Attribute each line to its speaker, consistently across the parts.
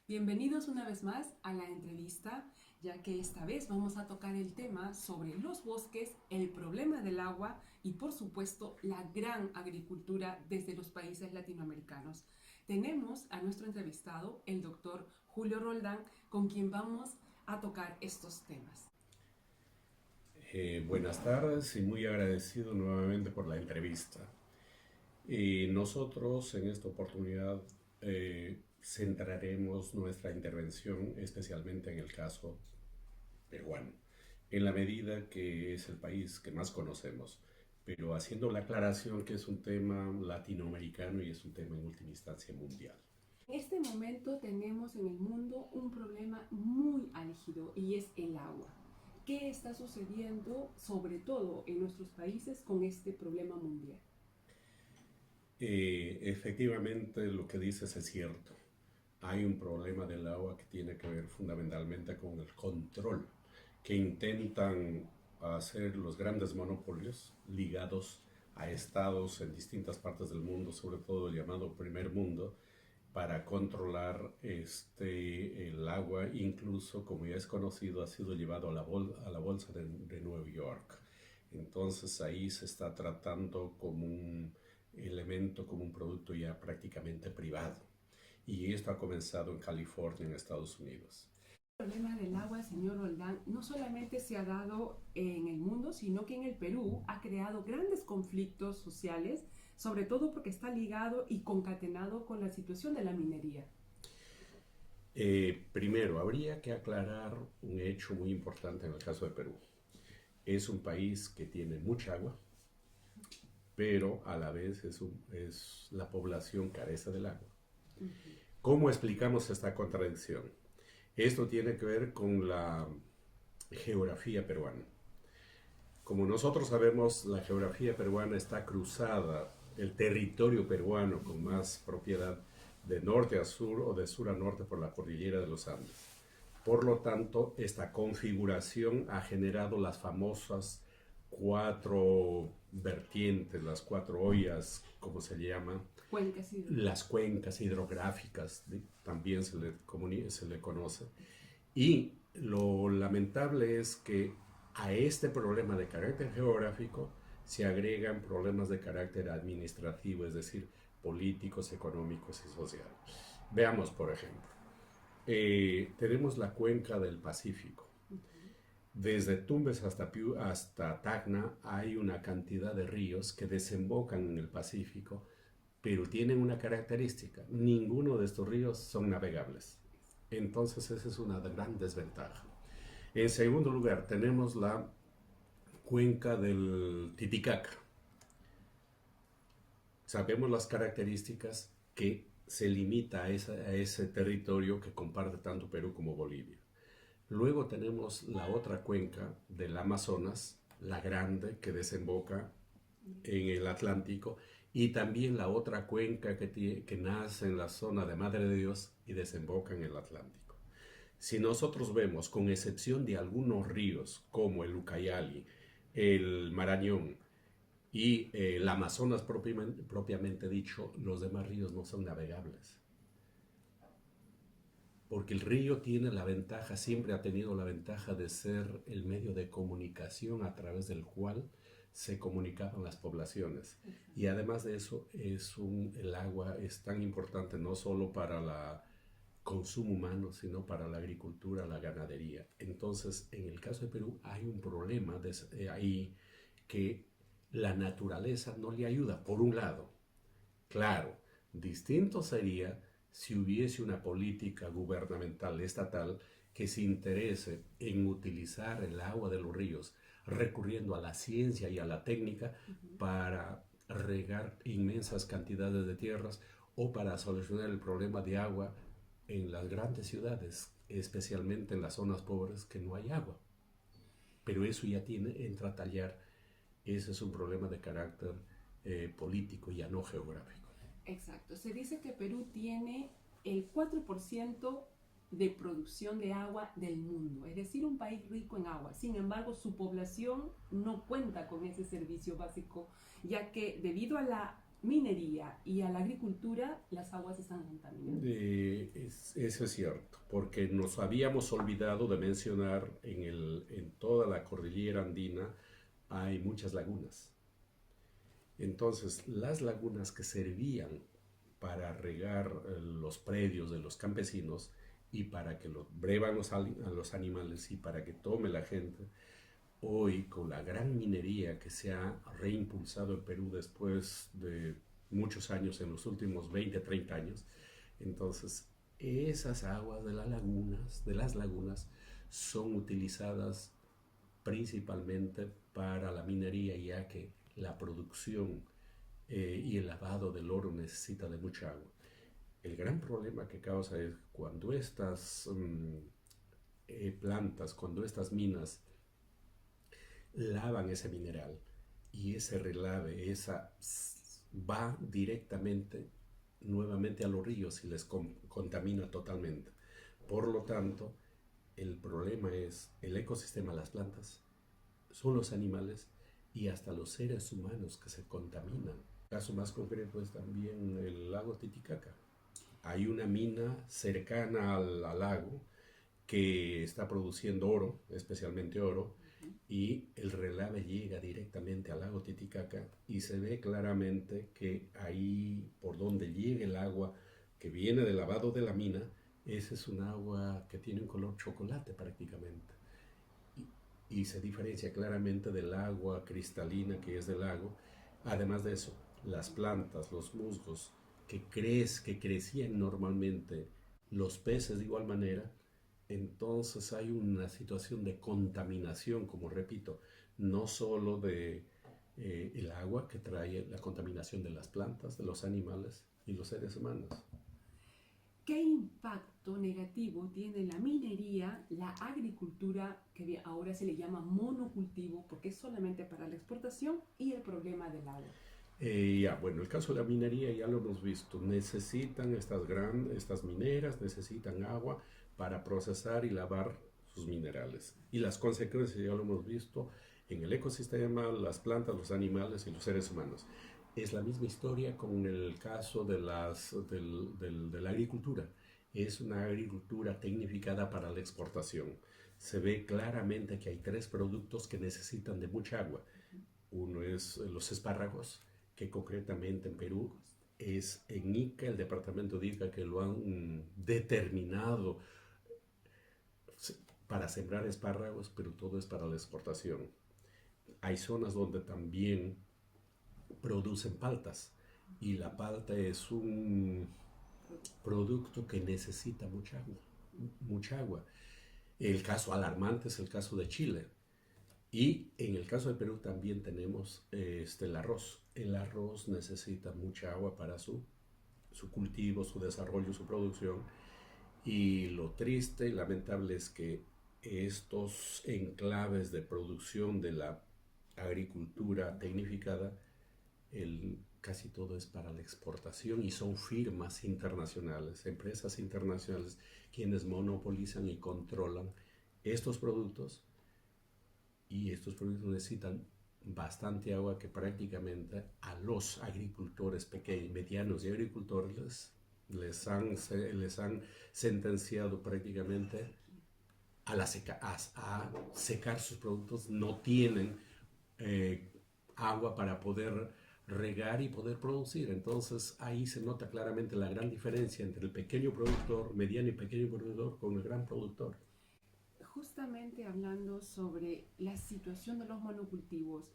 Speaker 1: Bienvenidos una vez más a la entrevista, ya que esta vez vamos a tocar el tema sobre los bosques, el problema del agua y por supuesto la gran agricultura desde los países latinoamericanos. Tenemos a nuestro entrevistado, el doctor Julio Roldán, con quien vamos a tocar estos temas.
Speaker 2: Buenas tardes y muy agradecido nuevamente por la entrevista. Nosotros en esta oportunidad centraremos nuestra intervención especialmente en el caso peruano, en la medida que es el país que más conocemos, pero haciendo la aclaración que es un tema latinoamericano y es un tema en última instancia mundial.
Speaker 1: En este momento tenemos en el mundo un problema muy álgido y es el agua. ¿Qué está sucediendo, sobre todo en nuestros países, con este problema mundial?
Speaker 2: Efectivamente, lo que dices es cierto. Hay un problema del agua que tiene que ver fundamentalmente con el control que intentan hacer los grandes monopolios ligados a estados en distintas partes del mundo, sobre todo el llamado primer mundo, para controlar el agua. Incluso, como ya es conocido, ha sido llevado a a la bolsa de Nueva York. Entonces ahí se está tratando como un elemento, como un producto ya prácticamente privado. Y esto ha comenzado en California, en Estados Unidos.
Speaker 1: El problema del agua, señor Roldán, no solamente se ha dado en el mundo, sino que en el Perú ha creado grandes conflictos sociales, sobre todo porque está ligado y concatenado con la situación de la minería.
Speaker 2: Primero, habría que aclarar un hecho muy importante en el caso de Perú. Es un país que tiene mucha agua, pero a la vez la población carece del agua.
Speaker 1: Uh -huh.
Speaker 2: ¿Cómo explicamos esta contradicción? Esto tiene que ver con la geografía peruana. Como nosotros sabemos, la geografía peruana está cruzada, el territorio peruano con más propiedad, de norte a sur o de sur a norte por la cordillera de los Andes. Por lo tanto, esta configuración ha generado las famosas cuatro vertientes, las cuatro ollas, como se llama,
Speaker 1: Cuencas hidrográficas.
Speaker 2: las cuencas hidrográficas, también se le conoce. Y lo lamentable es que a este problema de carácter geográfico se agregan problemas de carácter administrativo, es decir, políticos, económicos y sociales. Veamos, por ejemplo, tenemos la cuenca del Pacífico. Desde Tumbes hasta Tacna hay una cantidad de ríos que desembocan en el Pacífico, pero tienen una característica: ninguno de estos ríos son navegables. Entonces esa es una gran desventaja. En segundo lugar, tenemos la cuenca del Titicaca. Sabemos las características que se limita a ese territorio que comparte tanto Perú como Bolivia. Luego tenemos la otra cuenca del Amazonas, la grande, que desemboca en el Atlántico, y también la otra cuenca que nace en la zona de Madre de Dios y desemboca en el Atlántico. Si nosotros vemos, con excepción de algunos ríos como el Ucayali, el Marañón y el Amazonas propiamente dicho, los demás ríos no son navegables. Porque el río tiene la ventaja, siempre ha tenido la ventaja de ser el medio de comunicación a través del cual se comunicaban las poblaciones. Y además de eso, el agua es tan importante no solo para el consumo humano, sino para la agricultura, la ganadería. Entonces, en el caso de Perú hay un problema ahí, que la naturaleza no le ayuda, por un lado. Claro, distinto sería si hubiese una política gubernamental estatal que se interese en utilizar el agua de los ríos, recurriendo a la ciencia y a la técnica para regar inmensas cantidades de tierras, o para solucionar el problema de agua en las grandes ciudades, especialmente en las zonas pobres que no hay agua. Pero eso ya entra a tallar, ese es un problema de carácter político, ya no geográfico.
Speaker 1: Exacto. Se dice que Perú tiene el 4% de producción de agua del mundo, es decir, un país rico en agua. Sin embargo, su población no cuenta con ese servicio básico, ya que debido a la minería y a la agricultura, las aguas están contaminadas.
Speaker 2: Eso es cierto, porque nos habíamos olvidado de mencionar en toda la cordillera andina hay muchas lagunas. Entonces, las lagunas que servían para regar los predios de los campesinos y para que los brevan a los animales y para que tome la gente, hoy con la gran minería que se ha reimpulsado en Perú después de muchos años, en los últimos 20, 30 años, entonces esas aguas de las lagunas, son utilizadas principalmente para la minería, ya que la producción y el lavado del oro necesita de mucha agua. El gran problema que causa es cuando estas plantas, cuando estas minas lavan ese mineral y ese relave, va directamente nuevamente a los ríos y les contamina totalmente. Por lo tanto, el problema es el ecosistema, las plantas, son los animales y hasta los seres humanos que se contaminan. El caso más concreto es también el lago Titicaca. Hay una mina cercana al lago que está produciendo oro, especialmente oro, y el relave llega directamente al lago Titicaca y se ve claramente que ahí por donde llega el agua que viene del lavado de la mina, esa es un agua que tiene un color chocolate prácticamente y se diferencia claramente del agua cristalina que es del lago. Además de eso, las plantas, los musgos que crecían normalmente, los peces de igual manera, entonces hay una situación de contaminación, como repito, no solo de el agua que trae la contaminación de las plantas, de los animales y los seres humanos.
Speaker 1: ¿Qué impacto negativo tiene la minería, la agricultura, que ahora se le llama monocultivo, porque es solamente para la exportación, y el problema del agua?
Speaker 2: Bueno, el caso de la minería ya lo hemos visto. Necesitan estas mineras, necesitan agua para procesar y lavar sus minerales. Y las consecuencias ya lo hemos visto en el ecosistema, las plantas, los animales y los seres humanos. Es la misma historia con el caso de la agricultura. Es una agricultura tecnificada para la exportación. Se ve claramente que hay tres productos que necesitan de mucha agua. Uno es los espárragos, que concretamente en Perú es en Ica, el departamento de Ica, que lo han determinado para sembrar espárragos, pero todo es para la exportación. Hay zonas donde también producen paltas y la palta es un producto que necesita mucha agua, mucha agua. El caso alarmante es el caso de Chile. Y en el caso de Perú también tenemos el arroz. El arroz necesita mucha agua para su cultivo, su desarrollo, su producción. Y lo triste y lamentable es que estos enclaves de producción de la agricultura tecnificada, casi todo es para la exportación y son firmas internacionales, empresas internacionales quienes monopolizan y controlan estos productos, y estos productos necesitan bastante agua que prácticamente a los agricultores pequeños, medianos y agricultores les han sentenciado prácticamente a secar sus productos. No tienen agua para poder regar y poder producir. Entonces ahí se nota claramente la gran diferencia entre el pequeño productor, mediano y pequeño productor con el gran productor.
Speaker 1: Justamente hablando sobre la situación de los monocultivos,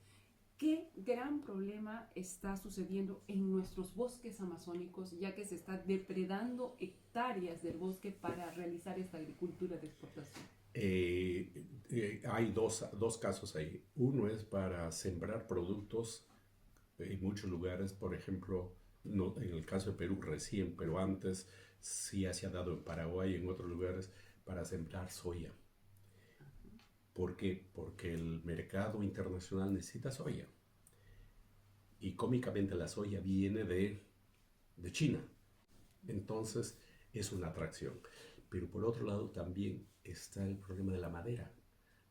Speaker 1: ¿qué gran problema está sucediendo en nuestros bosques amazónicos, ya que se está depredando hectáreas del bosque para realizar esta agricultura de exportación?
Speaker 2: Hay dos casos ahí. Uno es para sembrar productos en muchos lugares, por ejemplo, no, en el caso de Perú recién, pero antes sí se ha dado en Paraguay y en otros lugares para sembrar soya. ¿Por qué? Porque el mercado internacional necesita soya. Y cómicamente la soya viene de China. Entonces es una atracción. Pero por otro lado también está el problema de la madera.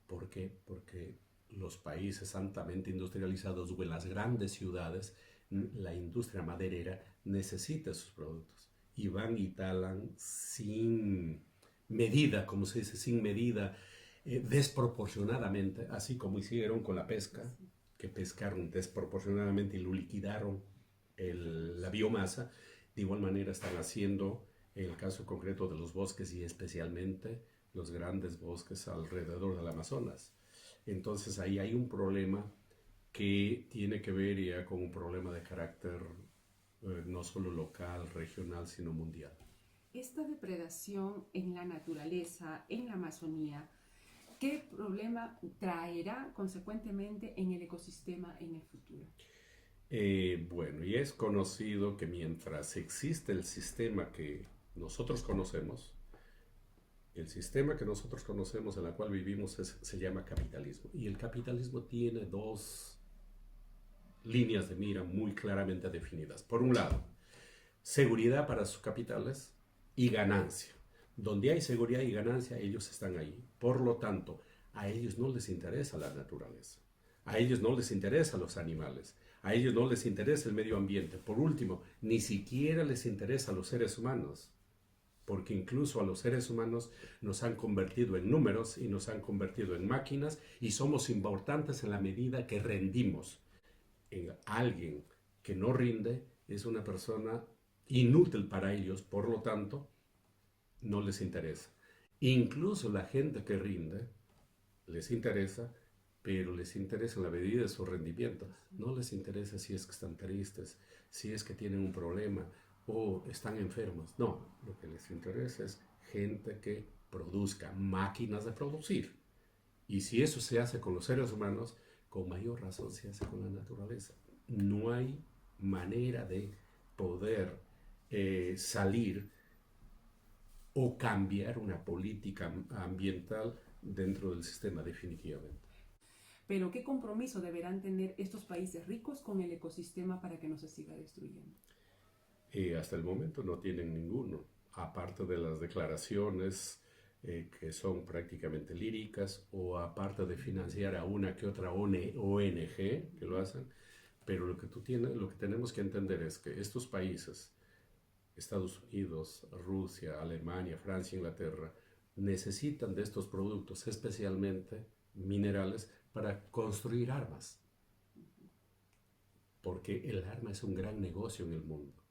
Speaker 2: ¿Por qué? Porque los países altamente industrializados o en las grandes ciudades la industria maderera necesita sus productos y van y talan sin medida, como se dice, sin medida, desproporcionadamente, así como hicieron con la pesca, que pescaron desproporcionadamente y lo liquidaron la biomasa. De igual manera están haciendo en el caso concreto de los bosques y especialmente los grandes bosques alrededor del Amazonas. Entonces ahí hay un problema que tiene que ver ya con un problema de carácter no solo local, regional, sino mundial.
Speaker 1: Esta depredación en la naturaleza, en la Amazonía, ¿qué problema traerá consecuentemente en el ecosistema en el futuro?
Speaker 2: Bueno, y es conocido que mientras existe el sistema que nosotros conocemos, el sistema que nosotros conocemos en el cual vivimos se llama capitalismo. Y el capitalismo tiene dos líneas de mira muy claramente definidas. Por un lado, seguridad para sus capitales y ganancia. Donde hay seguridad y ganancia, ellos están ahí. Por lo tanto, a ellos no les interesa la naturaleza. A ellos no les interesan los animales. A ellos no les interesa el medio ambiente. Por último, ni siquiera les interesa a los seres humanos. Porque incluso a los seres humanos nos han convertido en números y nos han convertido en máquinas y somos importantes en la medida que rendimos. En alguien que no rinde es una persona inútil para ellos, por lo tanto, no les interesa. Incluso la gente que rinde les interesa, pero les interesa en la medida de su rendimiento. No les interesa si es que están tristes, si es que tienen un problema o están enfermos. No, lo que les interesa es gente que produzca, máquinas de producir. Y si eso se hace con los seres humanos, con mayor razón se hace con la naturaleza. No hay manera de poder salir o cambiar una política ambiental dentro del sistema definitivamente.
Speaker 1: Pero ¿qué compromiso deberán tener estos países ricos con el ecosistema para que no se siga destruyendo?
Speaker 2: Hasta el momento no tienen ninguno, aparte de las declaraciones que son prácticamente líricas o aparte de financiar a una que otra ONG que lo hacen, pero lo que tenemos que entender es que estos países, Estados Unidos, Rusia, Alemania, Francia, Inglaterra, necesitan de estos productos, especialmente minerales, para construir armas. Porque el arma es un gran negocio en el mundo.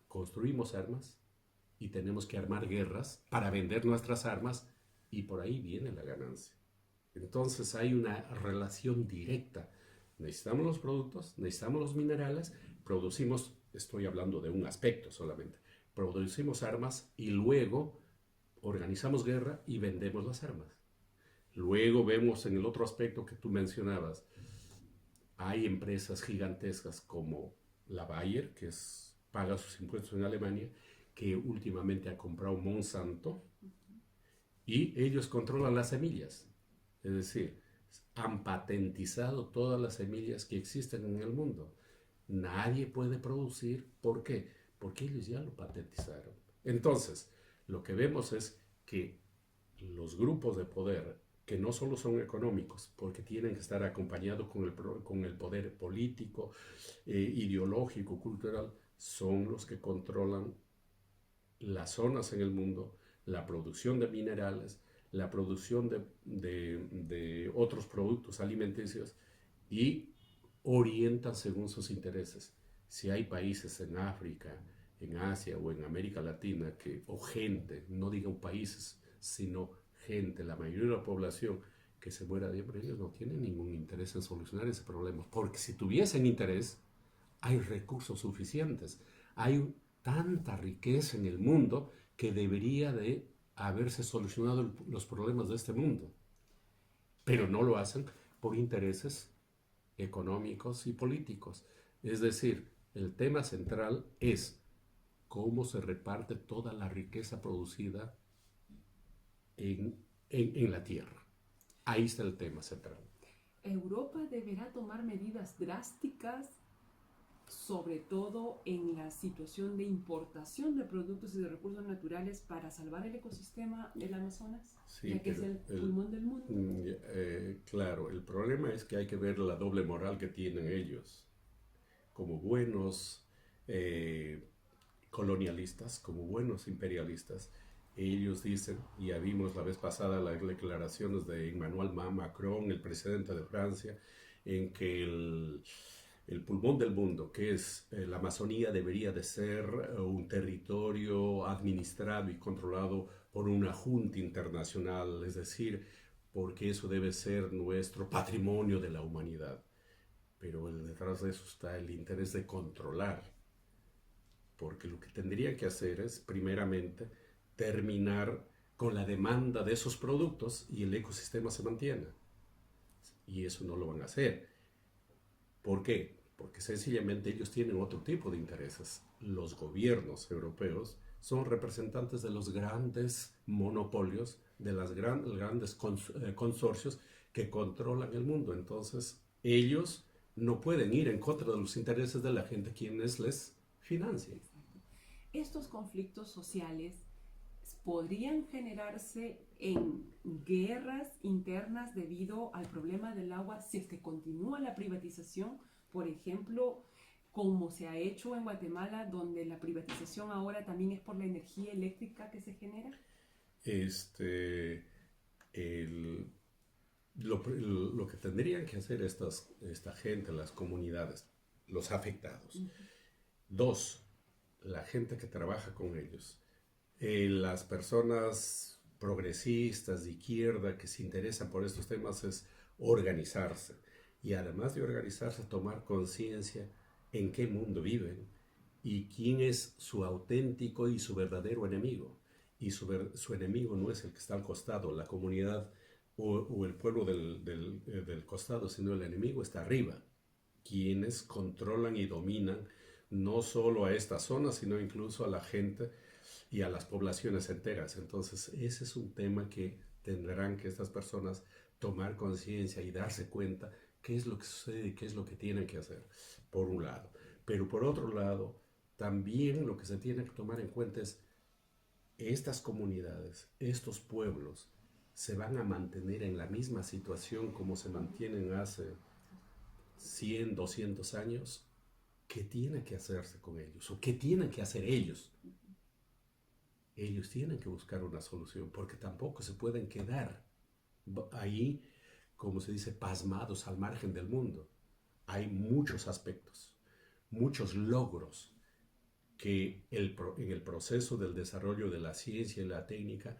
Speaker 2: Construimos armas y tenemos que armar guerras para vender nuestras armas y por ahí viene la ganancia. Entonces hay una relación directa. Necesitamos los productos, necesitamos los minerales, producimos, estoy hablando de un aspecto solamente, producimos armas y luego organizamos guerra y vendemos las armas. Luego vemos en el otro aspecto que tú mencionabas, hay empresas gigantescas como la Bayer, que paga sus impuestos en Alemania, que últimamente ha comprado Monsanto y ellos controlan las semillas. Es decir, han patentizado todas las semillas que existen en el mundo. Nadie puede producir. ¿Por qué? Porque ellos ya lo patentizaron. Entonces, lo que vemos es que los grupos de poder, que no solo son económicos, porque tienen que estar acompañados con el poder político, ideológico, cultural, son los que controlan las zonas en el mundo, la producción de minerales, la producción de otros productos alimenticios y orientan según sus intereses. Si hay países en África, en Asia o en América Latina o gente, no digan países, sino gente, la mayoría de la población que se muera de hambre, ellos no tienen ningún interés en solucionar ese problema, porque si tuviesen interés, hay recursos suficientes, hay tanta riqueza en el mundo que debería de haberse solucionado los problemas de este mundo, pero no lo hacen por intereses económicos y políticos. Es decir, el tema central es cómo se reparte toda la riqueza producida en la tierra. Ahí está el tema central.
Speaker 1: Europa deberá tomar medidas drásticas, sobre todo en la situación de importación de productos y de recursos naturales para salvar el ecosistema del Amazonas,
Speaker 2: sí,
Speaker 1: ya que es el pulmón del mundo.
Speaker 2: Claro, el problema es que hay que ver la doble moral que tienen ellos. como buenos colonialistas, como buenos imperialistas, ellos dicen, y ya vimos la vez pasada las declaraciones de Emmanuel Macron, el presidente de Francia, en que el pulmón del mundo, que es la Amazonía, debería de ser un territorio administrado y controlado por una junta internacional, es decir, porque eso debe ser nuestro patrimonio de la humanidad. Pero detrás de eso está el interés de controlar, porque lo que tendría que hacer es, primeramente, terminar con la demanda de esos productos y el ecosistema se mantiene. Y eso no lo van a hacer. ¿Por qué? Porque sencillamente ellos tienen otro tipo de intereses. Los gobiernos europeos son representantes de los grandes monopolios, de los grandes consorcios que controlan el mundo. Entonces, ellos no pueden ir en contra de los intereses de la gente quienes les financian.
Speaker 1: Estos conflictos sociales podrían generarse en guerras internas debido al problema del agua si es que continúa la privatización, por ejemplo, como se ha hecho en Guatemala, donde la privatización ahora también es por la energía eléctrica que se genera.
Speaker 2: Este, el, lo que tendrían que hacer esta gente, las comunidades, los afectados. Dos, la gente que trabaja con ellos. Las personas progresistas de izquierda que se interesan por estos temas es organizarse. Y además de organizarse, tomar conciencia en qué mundo viven y quién es su auténtico y su verdadero enemigo. Y su enemigo no es el que está al costado, la comunidad o el pueblo del costado, sino el enemigo está arriba, quienes controlan y dominan no solo a esta zona, sino incluso a la gente y a las poblaciones enteras. Entonces, ese es un tema que tendrán que estas personas tomar conciencia y darse cuenta qué es lo que sucede y qué es lo que tienen que hacer, por un lado. Pero por otro lado, también lo que se tiene que tomar en cuenta es estas comunidades, estos pueblos, se van a mantener en la misma situación como se mantienen hace 100, 200 años. ¿Qué tiene que hacerse con ellos? ¿O qué tienen que hacer ellos? Ellos tienen que buscar una solución, porque tampoco se pueden quedar ahí, como se dice, pasmados al margen del mundo. Hay muchos aspectos, muchos logros que en el proceso del desarrollo de la ciencia y la técnica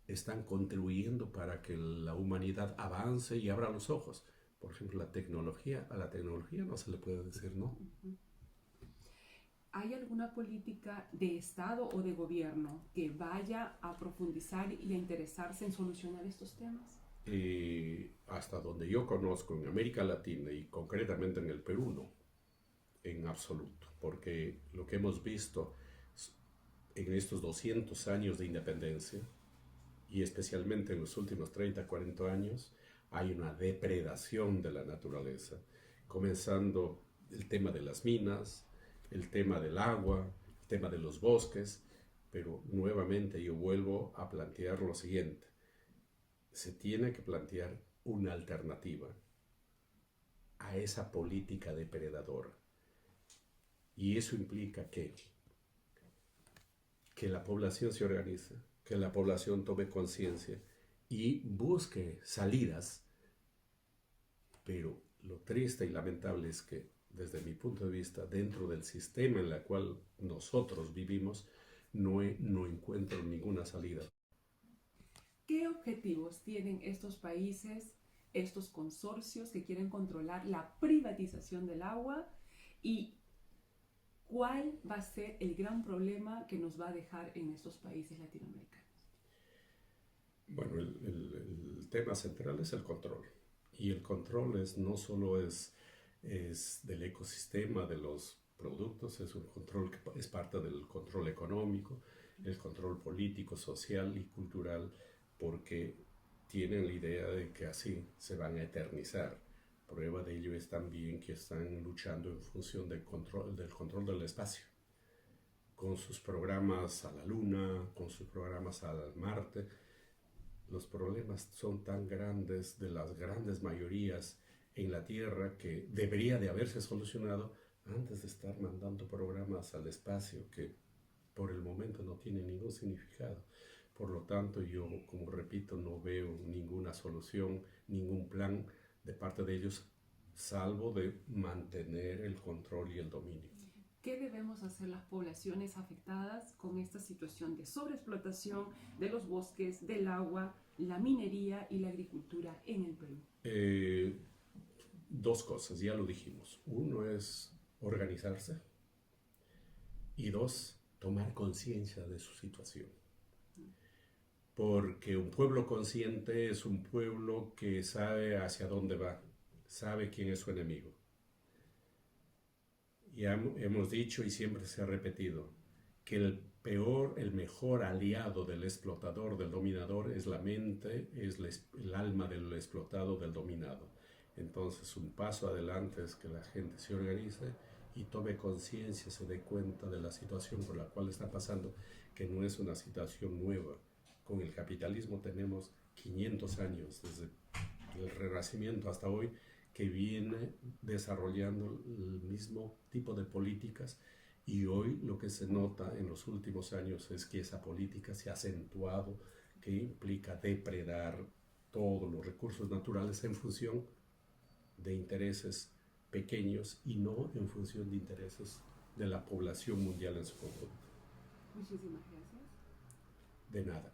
Speaker 2: están contribuyendo para que la humanidad avance y abra los ojos. Por ejemplo, a la tecnología no se le puede decir no.
Speaker 1: ¿Hay alguna política de Estado o de gobierno que vaya a profundizar y a interesarse en solucionar estos temas?
Speaker 2: Hasta donde yo conozco en América Latina y concretamente en el Perú, no, en absoluto, porque lo que hemos visto en estos 200 años de independencia y especialmente en los últimos 30, 40 años, hay una depredación de la naturaleza, comenzando el tema de las minas, el tema del agua, el tema de los bosques, pero nuevamente yo vuelvo a plantear lo siguiente. Se tiene que plantear una alternativa a esa política depredadora. Y eso implica que la población se organice, que la población tome conciencia y busque salidas. Pero lo triste y lamentable es que, desde mi punto de vista, dentro del sistema en el cual nosotros vivimos, no encuentro ninguna salida.
Speaker 1: ¿Qué objetivos tienen estos países, estos consorcios que quieren controlar la privatización del agua? ¿Y cuál va a ser el gran problema que nos va a dejar en estos países latinoamericanos?
Speaker 2: Bueno, el tema central es el control. Y el control no solo es del ecosistema de los productos, es un control que es parte del control económico, el control político, social y cultural, porque tienen la idea de que así se van a eternizar. Prueba de ello es también que están luchando en función del control del espacio, con sus programas a la Luna, con sus programas al Marte. Los problemas son tan grandes de las grandes mayorías en la Tierra que debería de haberse solucionado antes de estar mandando programas al espacio que por el momento no tienen ningún significado. Por lo tanto, yo, como repito, no veo ninguna solución, ningún plan de parte de ellos, salvo de mantener el control y el dominio.
Speaker 1: ¿Qué debemos hacer las poblaciones afectadas con esta situación de sobreexplotación de los bosques, del agua, la minería y la agricultura en el Perú?
Speaker 2: Dos cosas, ya lo dijimos. Uno es organizarse y dos, tomar conciencia de su situación. Porque un pueblo consciente es un pueblo que sabe hacia dónde va, sabe quién es su enemigo. Ya hemos dicho y siempre se ha repetido que el mejor aliado del explotador, del dominador, es la mente, es el alma del explotado, del dominado. Entonces, un paso adelante es que la gente se organice y tome conciencia, se dé cuenta de la situación por la cual está pasando, que no es una situación nueva. Con el capitalismo tenemos 500 años, desde el Renacimiento hasta hoy, que viene desarrollando el mismo tipo de políticas, y hoy lo que se nota en los últimos años es que esa política se ha acentuado, que implica depredar todos los recursos naturales en función de intereses pequeños y no en función de intereses de la población mundial en su conjunto.
Speaker 1: Muchísimas gracias.
Speaker 2: De nada.